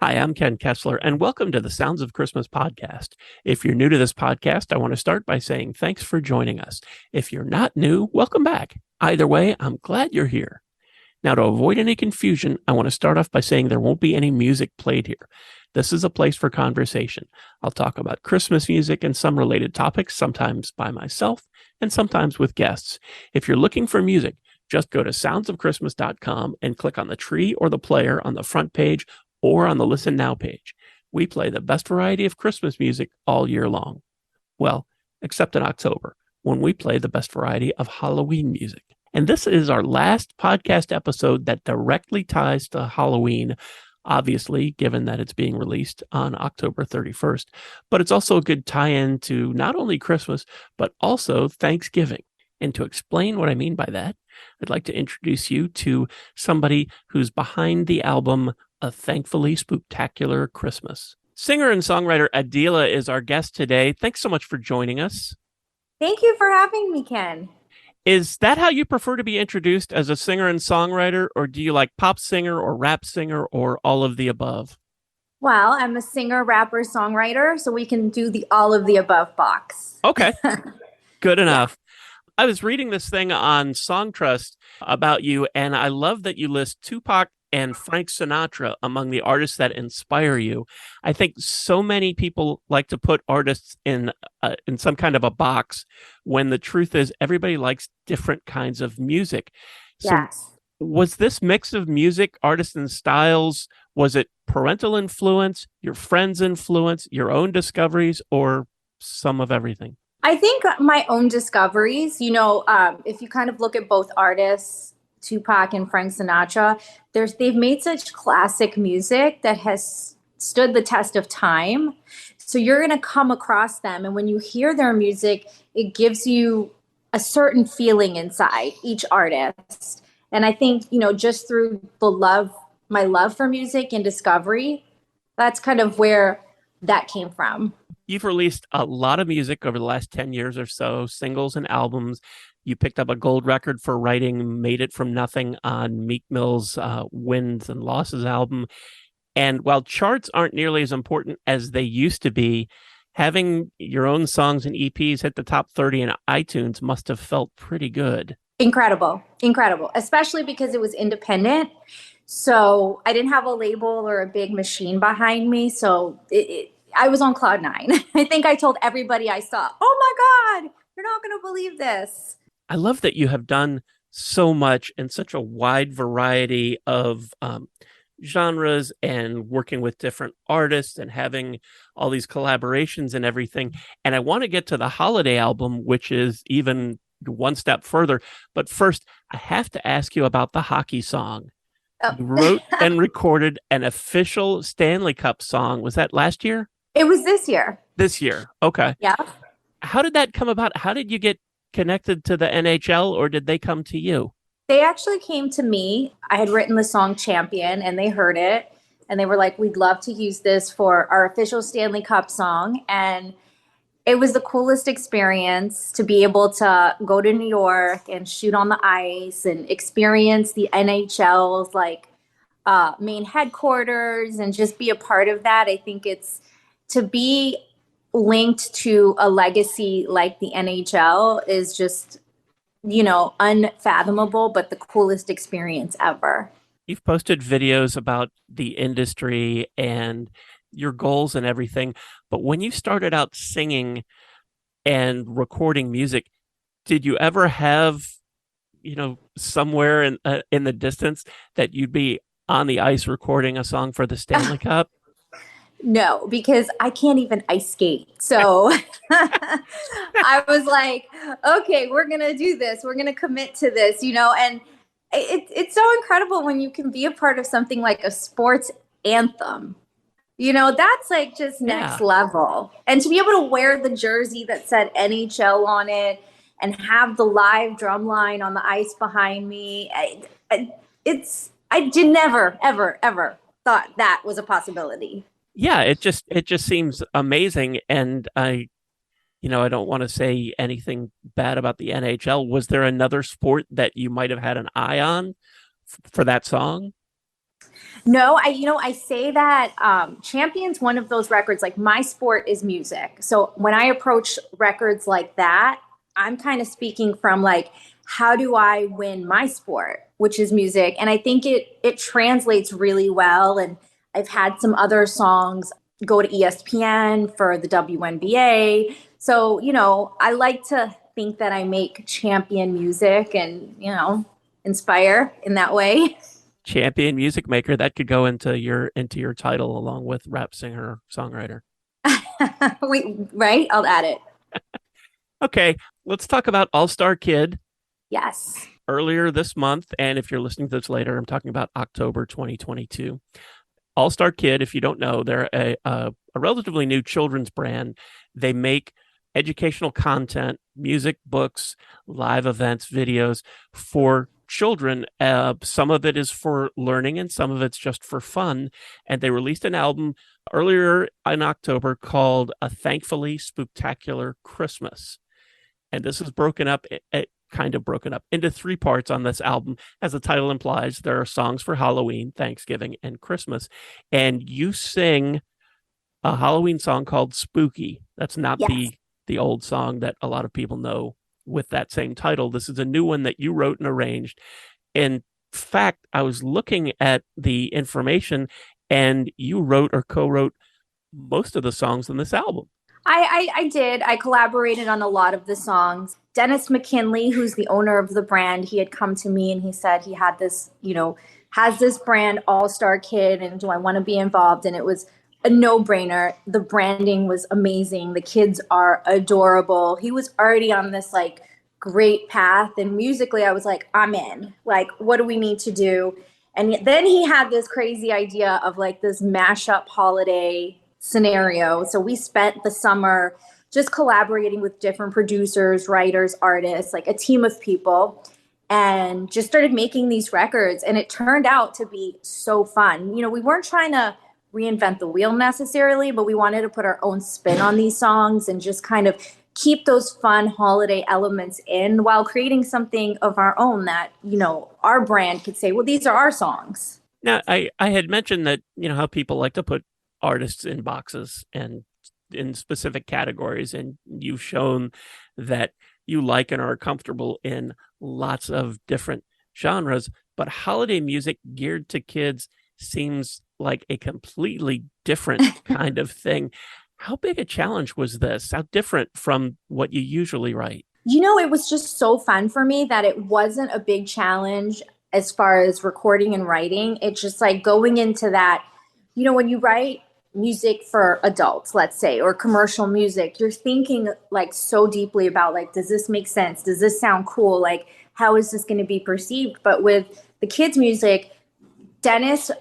Hi, I'm Ken Kessler, and welcome to the Sounds of Christmas podcast. If you're new to this podcast, I want to start by saying thanks for joining us. If you're not new, welcome back. Either way, I'm glad you're here. Now, to avoid any confusion, I want to start off by saying there won't be any music played here. This is a place for conversation. I'll talk about Christmas music and some related topics, sometimes by myself and sometimes with guests. If you're looking for music, just go to soundsofchristmas.com and click on the tree or the player on the front page or on the Listen Now page. We play the best variety of Christmas music all year long. Well, except in October, when we play the best variety of Halloween music. And this is our last podcast episode that directly ties to Halloween, obviously, given that it's being released on October 31st. But it's also a good tie-in to not only Christmas, but also Thanksgiving. And to explain what I mean by that, I'd like to introduce you to somebody who's behind the album A Thankfully Spooktacular Christmas. Singer and songwriter AdELA is our guest today. Thanks so much for joining us. Thank you for having me, Ken. Is that how you prefer to be introduced, as a singer and songwriter, or do you like pop singer or rap singer or all of the above? Well, I'm a singer, rapper, songwriter, so we can do the all of the above box. Okay, good Yeah. enough. I was reading this thing on Songtrust about you, and I love that you list Tupac and Frank Sinatra among the artists that inspire you. I think so many people like to put artists in some kind of a box when the truth is everybody likes different kinds of music. So Yes. was this mix of music, artists and styles, was it parental influence, your friends' influence, your own discoveries, or some of everything? I think my own discoveries, if you kind of look at both artists, Tupac and Frank Sinatra, they've made such classic music that has stood the test of time. So you're going to come across them. And when you hear their music, it gives you a certain feeling inside each artist. And I think, just through my love for music and discovery, that's kind of where that came from. You've released a lot of music over the last 10 years or so, singles and albums. You picked up a gold record for writing Made It From Nothing on Meek Mill's Wins and Losses album. And while charts aren't nearly as important as they used to be, having your own songs and EPs hit the top 30 in iTunes must have felt pretty good. Incredible, incredible, especially because it was independent. So I didn't have a label or a big machine behind me. So I was on cloud nine. I think I told everybody I saw, oh my God, you're not going to believe this. I love that you have done so much in such a wide variety of genres and working with different artists and having all these collaborations and everything. And I want to get to the holiday album, which is even one step further. But first, I have to ask you about the hockey song. You wrote Oh. and recorded an official Stanley Cup song. Was that last year? It was this year. This year. Okay. Yeah. How did that come about? How did you get connected to the NHL, or did they come to you? They actually came to me. I had written the song Champion and they heard it and they were like, we'd love to use this for our official Stanley Cup song. And it was the coolest experience to be able to go to New York and shoot on the ice and experience the NHL's main headquarters and just be a part of that. I think it's to be linked to a legacy like the NHL is just, unfathomable, but the coolest experience ever. You've posted videos about the industry and your goals and everything. But when you started out singing and recording music, did you ever have, somewhere in the distance that you'd be on the ice recording a song for the Stanley Cup? No, because I can't even ice skate. So I was like, okay, we're going to do this. We're going to commit to this, and it's so incredible when you can be a part of something like a sports anthem. That's like just Yeah. next level. And to be able to wear the jersey that said NHL on it and have the live drum line on the ice behind me, I did never, ever, ever thought that was a possibility. Yeah, it just seems amazing. And I don't want to say anything bad about the NHL. Was there another sport that you might have had an eye on for that song? No, I say that Champion's one of those records, like my sport is music. So when I approach records like that, I'm kind of speaking from like, how do I win my sport, which is music? And I think it translates really well. And I've had some other songs go to ESPN for the WNBA. So, I like to think that I make champion music and, inspire in that way. Champion music maker, that could go into your title along with rap singer songwriter. Wait, right? I'll add it. Okay, let's talk about All Star Kid. Yes. Earlier this month, and if you're listening to this later, I'm talking about October 2022. All Star Kid, if you don't know, they're a relatively new children's brand. They make educational content, music, books, live events, videos for children. Some of it is for learning and some of it's just for fun. And they released an album earlier in October called A Thankfully Spooktacular Christmas. And this is kind of broken up into three parts on this album. As the title implies, there are songs for Halloween, Thanksgiving, and Christmas. And you sing a Halloween song called Spooky. That's not Yes. the old song that a lot of people know with that same title. This is a new one that you wrote and arranged. In fact, I was looking at the information, and you wrote or co-wrote most of the songs on this album. I did. I collaborated on a lot of the songs. Dennis McKinley, who's the owner of the brand, he had come to me and he said he had this, has this brand, All Star Kid, and do I want to be involved? And it was a no brainer. The branding was amazing. The kids are adorable. He was already on this like great path. And musically, I was like, I'm in. Like, what do we need to do? And then he had this crazy idea of like this mashup holiday scenario. So we spent the summer just collaborating with different producers, writers, artists, like a team of people, and just started making these records. And it turned out to be so fun. We weren't trying to reinvent the wheel necessarily, but we wanted to put our own spin on these songs and just kind of keep those fun holiday elements in while creating something of our own that, our brand could say, well, these are our songs. Now, I had mentioned that, how people like to put artists in boxes and in specific categories, and you've shown that you like and are comfortable in lots of different genres, but holiday music geared to kids seems like a completely different kind of thing. How big a challenge was this? How different from what you usually write? It was just so fun for me that it wasn't a big challenge as far as recording and writing. It's just like going into that, when you write music for adults, let's say, or commercial music, you're thinking like so deeply about like, does this make sense? Does this sound cool? Like, how is this going to be perceived? But with the kids' music, Dennis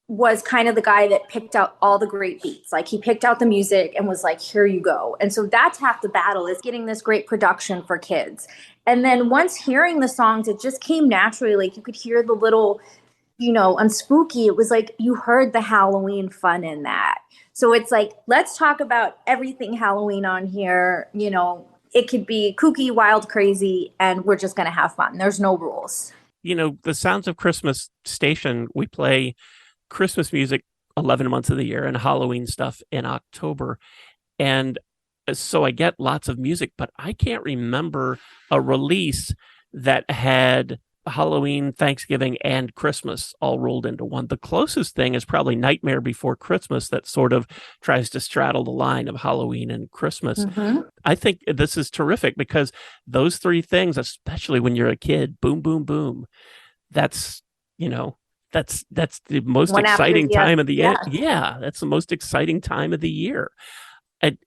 was kind of the guy that picked out all the great beats. Like he picked out the music and was like, here you go. And so that's half the battle, is getting this great production for kids. And then once hearing the songs, it just came naturally. Like you could hear the little, on Spooky, it was like you heard the Halloween fun in that. So it's like, let's talk about everything Halloween on here. It could be kooky, wild, crazy, and we're just going to have fun. There's no rules. The Sounds of Christmas station, we play Christmas music 11 months of the year and Halloween stuff in October. And so I get lots of music, but I can't remember a release that had Halloween, Thanksgiving, and Christmas all rolled into one. The closest thing is probably Nightmare Before Christmas, that sort of tries to straddle the line of Halloween and Christmas. Mm-hmm. I think this is terrific because those three things, especially when you're a kid, boom, boom, boom, that's, that's the most One after exciting the other. time of the year. Yeah. Yeah, that's the most exciting time of the year.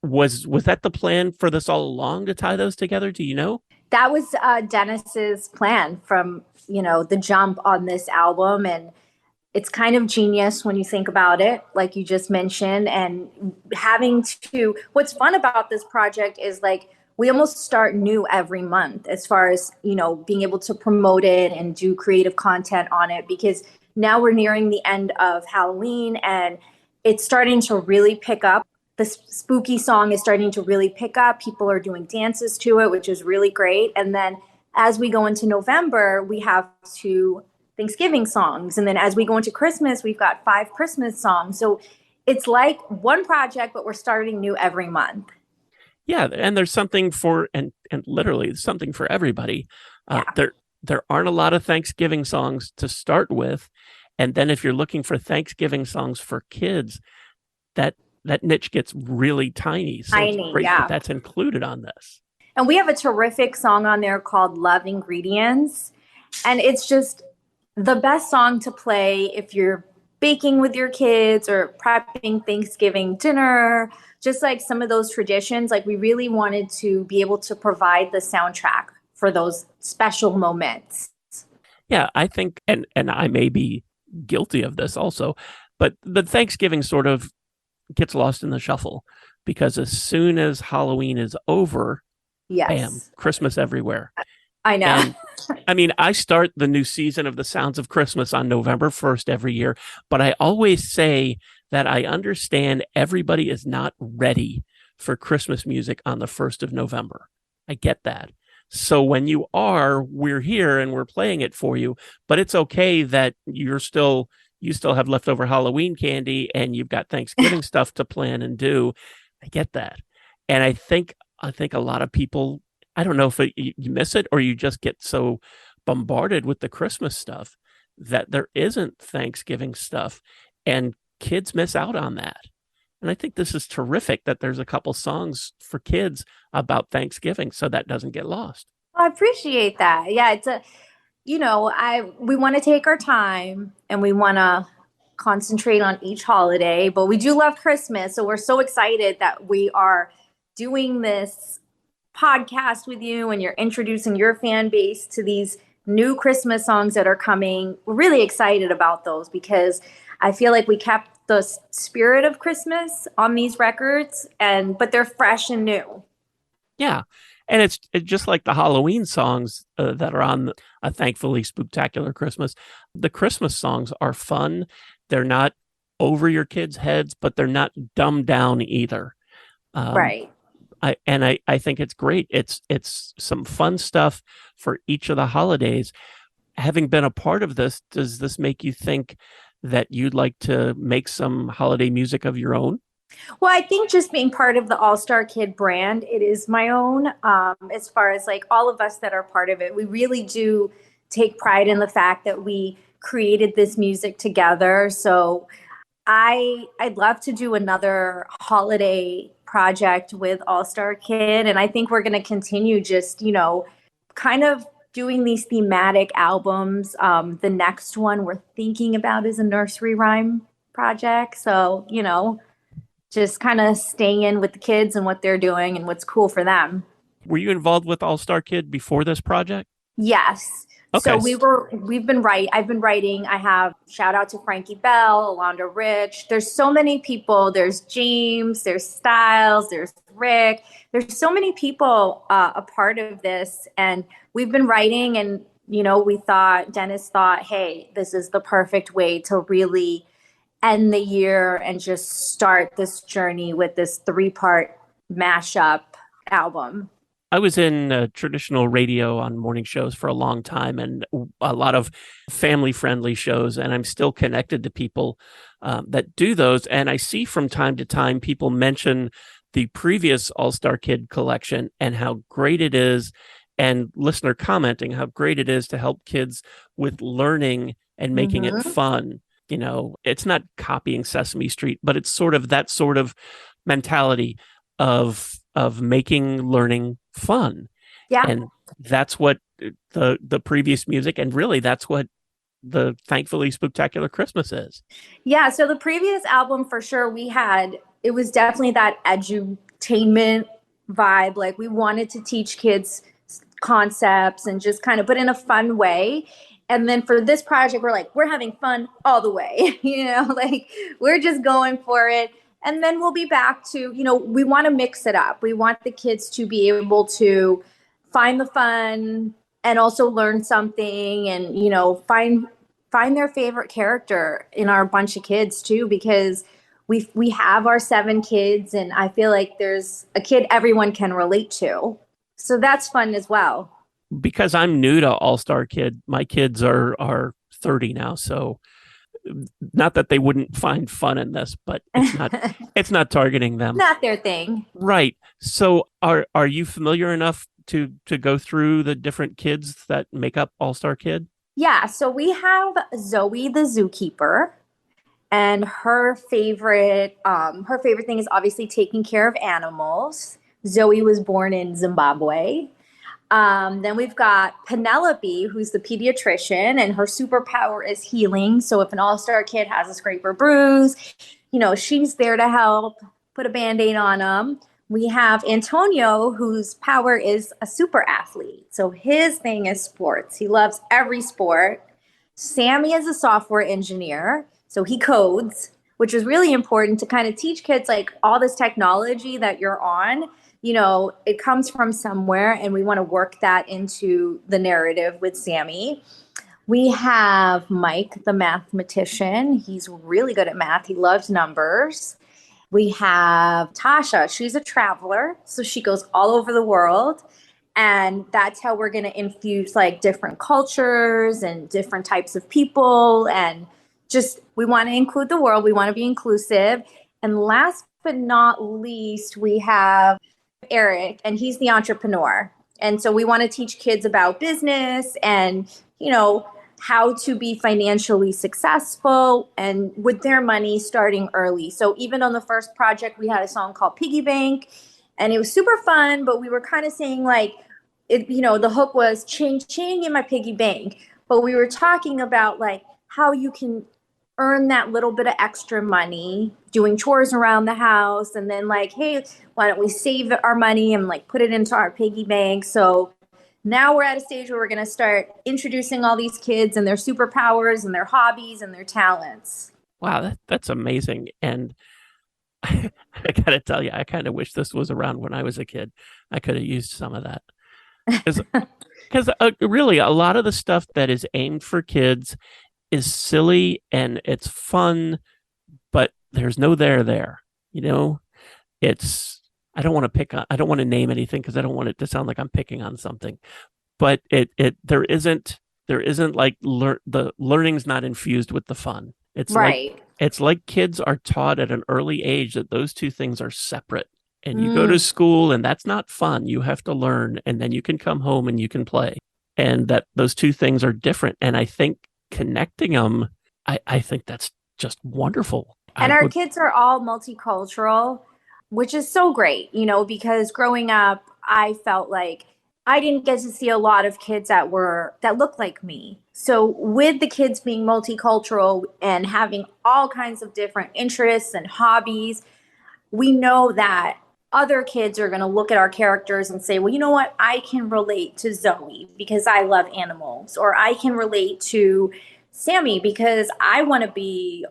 Was that the plan for this all along, to tie those together? Do you know? That was Dennis's plan from the jump on this album, and it's kind of genius when you think about it, like you just mentioned. And what's fun about this project is like we almost start new every month as far as being able to promote it and do creative content on it, because now we're nearing the end of Halloween and it's starting to really pick up. The spooky song is starting to really pick up. People are doing dances to it, which is really great. And then as we go into November, we have Thanksgiving songs. And then as we go into Christmas, we've got 5 Christmas songs. So it's like one project, but we're starting new every month. Yeah, and there's something for and literally something for everybody. Yeah. There aren't a lot of Thanksgiving songs to start with, and then if you're looking for Thanksgiving songs for kids, that niche gets really tiny. So it's Tiny, great that yeah. that's included on this. And we have a terrific song on there called Love Ingredients. And it's just the best song to play if you're baking with your kids or prepping Thanksgiving dinner, just like some of those traditions. Like we really wanted to be able to provide the soundtrack for those special moments. Yeah, I think, and I may be guilty of this also, but the Thanksgiving sort of gets lost in the shuffle because as soon as Halloween is over, bam, Yes. Christmas everywhere. I know. And I mean, I start the new season of the Sounds of Christmas on November 1st every year, but I always say that I understand everybody is not ready for Christmas music on the 1st of November. I get that. So when you are, we're here and we're playing it for you, but it's okay that you still have leftover Halloween candy and you've got Thanksgiving stuff to plan and do. I get that. And I think a lot of people, I don't know if you miss it or you just get so bombarded with the Christmas stuff that there isn't Thanksgiving stuff and kids miss out on that. And I think this is terrific that there's a couple songs for kids about Thanksgiving so that doesn't get lost. I appreciate that. Yeah, it's we want to take our time and we want to concentrate on each holiday, but we do love Christmas. So we're so excited that we are doing this podcast with you and you're introducing your fan base to these new Christmas songs that are coming. We're really excited about those because I feel like we kept the spirit of Christmas on these records but they're fresh and new. Yeah. And it's just like the Halloween songs that are on a Thankfully Spooktacular Christmas. The Christmas songs are fun. They're not over your kids' heads, but they're not dumbed down either. Right. I think it's great. It's some fun stuff for each of the holidays. Having been a part of this, does this make you think that you'd like to make some holiday music of your own? Well, I think just being part of the All-Star Kid brand, it is my own. As far as like all of us that are part of it, we really do take pride in the fact that we created this music together. So I'd love to do another holiday project with All-Star Kid. And I think we're going to continue just, kind of doing these thematic albums. The next one we're thinking about is a nursery rhyme project. So, just kind of staying in with the kids and what they're doing and what's cool for them. Were you involved with All-Star Kid before this project? Yes. Okay. So I've been writing. I have shout out to Frankie Bell, Alondra Rich. There's so many people. There's James, there's Styles, there's Rick. There's so many people a part of this. And we've been writing and, Dennis thought, hey, this is the perfect way to really end the year and just start this journey with this 3-part mashup album. I was in traditional radio on morning shows for a long time and a lot of family-friendly shows, and I'm still connected to people that do those. And I see from time to time people mention the previous All-Star Kid collection and how great it is, and listener commenting how great it is to help kids with learning and making it fun. It's not copying Sesame Street, but it's sort of that sort of mentality of making learning fun. Yeah. And that's what the previous music, and really that's what the Thankfully Spooktacular Christmas is. Yeah. So the previous album for sure it was definitely that edutainment vibe. Like we wanted to teach kids concepts and just kind of, but in a fun way. And then for this project, we're having fun all the way, we're just going for it. And then we'll be back to, we want to mix it up. We want the kids to be able to find the fun and also learn something and, find their favorite character in our bunch of kids too, because we have our 7 kids and I feel like there's a kid everyone can relate to. So that's fun as well. Because I'm new to All-Star Kid, my kids are 30 now. So not that they wouldn't find fun in this, but it's not targeting them. Not their thing. Right. So are you familiar enough to go through the different kids that make up All Star Kid? Yeah, so we have Zoe the zookeeper, and her favorite thing is obviously taking care of animals. Zoe was born in Zimbabwe. Then we've got Penelope, who's the pediatrician, and her superpower is healing. So if an all-star kid has a scrape or bruise, she's there to help put a band-aid on them. We have Antonio, whose power is a super athlete. So his thing is sports. He loves every sport. Sammy is a software engineer. So he codes, which is really important to kind of teach kids like all this technology that you're on. It comes from somewhere, and we want to work that into the narrative with Sammy. We have Mike, the mathematician. He's really good at math. He loves numbers. We have Tasha. She's a traveler, so she goes all over the world. And that's how we're going to infuse like different cultures and different types of people. And just, we want to include the world. We want to be inclusive. And last but not least, we have Eric, and he's the entrepreneur. And so we want to teach kids about business and, how to be financially successful and with their money starting early. So even on the first project, we had a song called Piggy Bank, and it was super fun, but we were kind of saying like, the hook was ching ching in my piggy bank. But we were talking about like how you can earn that little bit of extra money doing chores around the house, and then like, hey, why don't we save our money and like put it into our piggy bank? So now we're at a stage where we're going to start introducing all these kids and their superpowers and their hobbies and their talents. Wow, that's amazing. And I got to tell you, I kind of wish this was around when I was a kid. I could have used some of that. Because really, a lot of the stuff that is aimed for kids is silly and it's fun, but there's no there. It's I don't want to name anything because I don't want it to sound like I'm picking on something. But there isn't like the learning's not infused with the fun. It's like kids are taught at an early age that those two things are separate. And you go to school and that's not fun. You have to learn, and then you can come home and you can play. And that those two things are different. And I think connecting them, I think that's just wonderful. And our kids are all multicultural, which is so great, because growing up, I felt like I didn't get to see a lot of kids that looked like me. So with the kids being multicultural and having all kinds of different interests and hobbies, we know that other kids are going to look at our characters and say, well, you know what? I can relate to Zoe because I love animals, or I can relate to Sammy because I want to be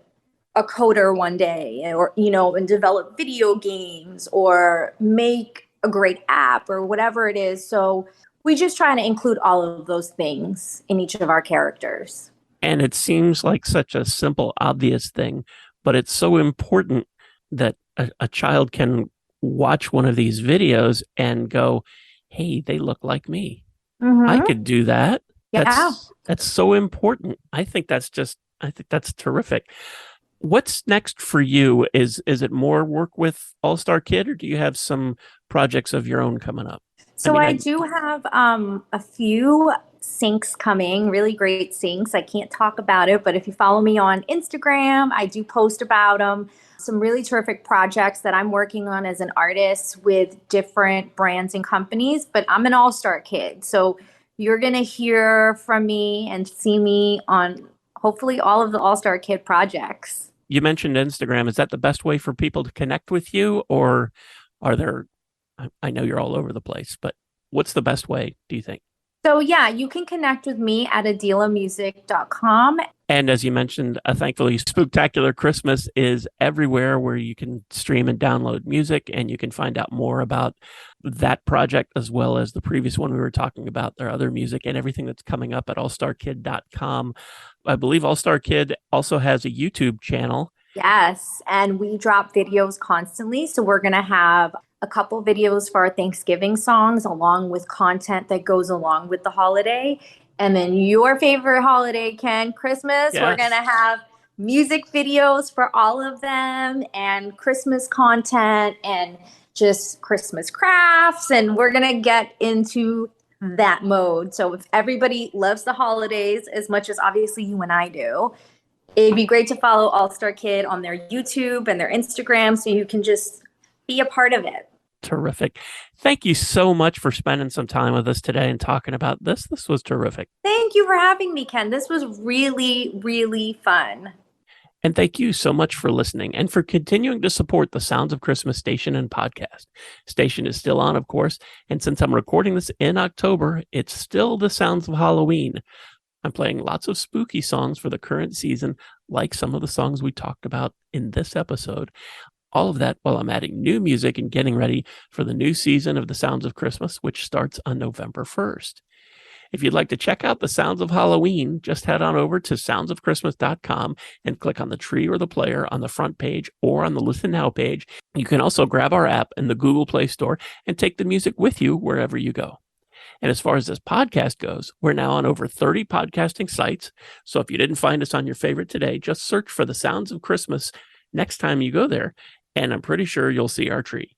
a coder one day, or, and develop video games or make a great app or whatever it is. So we just try to include all of those things in each of our characters. And it seems like such a simple, obvious thing, but it's so important that a child can watch one of these videos and go, hey, they look like me. Mm-hmm. I could do that. Yeah. That's so important. I think that's terrific. What's next for you? Is it more work with All Star Kid, or do you have some projects of your own coming up? So I do have a few syncs coming, really great syncs. I can't talk about it, but if you follow me on Instagram, I do post about them. Some really terrific projects that I'm working on as an artist with different brands and companies, but I'm an all-star kid. So you're going to hear from me and see me on hopefully all of the all-star kid projects. You mentioned Instagram. Is that the best way for people to connect with you, or are there, I know you're all over the place, but what's the best way, do you think? So yeah, you can connect with me at AdELAmusic.com. And as you mentioned, a Thankfully Spooktacular Christmas is everywhere where you can stream and download music, and you can find out more about that project as well as the previous one we were talking about, their other music and everything that's coming up at allstarkid.com. I believe All Star Kid also has a YouTube channel. Yes, and we drop videos constantly. So we're going to have a couple videos for our Thanksgiving songs along with content that goes along with the holiday. And then your favorite holiday, Ken, Christmas. Yes. We're going to have music videos for all of them and Christmas content and just Christmas crafts. And we're going to get into that mode. So if everybody loves the holidays as much as obviously you and I do, it'd be great to follow All Star Kid on their YouTube and their Instagram so you can just be a part of it. Terrific. Thank you so much for spending some time with us today and talking about this. This was terrific. Thank you for having me, Ken. This was really, really fun. And thank you so much for listening and for continuing to support the Sounds of Christmas station and podcast. Station is still on, of course. And since I'm recording this in October, it's still the Sounds of Halloween. I'm playing lots of spooky songs for the current season, like some of the songs we talked about in this episode. All of that while I'm adding new music and getting ready for the new season of the Sounds of Christmas, which starts on November 1st. If you'd like to check out the Sounds of Halloween, just head on over to soundsofchristmas.com and click on the tree or the player on the front page or on the Listen Now page. You can also grab our app in the Google Play Store and take the music with you wherever you go. And as far as this podcast goes, we're now on over 30 podcasting sites. So if you didn't find us on your favorite today, just search for the Sounds of Christmas next time you go there, and I'm pretty sure you'll see our tree.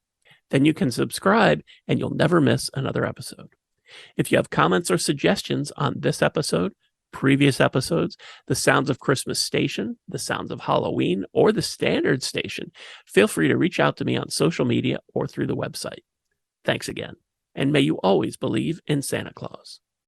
Then you can subscribe and you'll never miss another episode. If you have comments or suggestions on this episode, previous episodes, the Sounds of Christmas station, the Sounds of Halloween, or the Standard station, feel free to reach out to me on social media or through the website. Thanks again, and may you always believe in Santa Claus.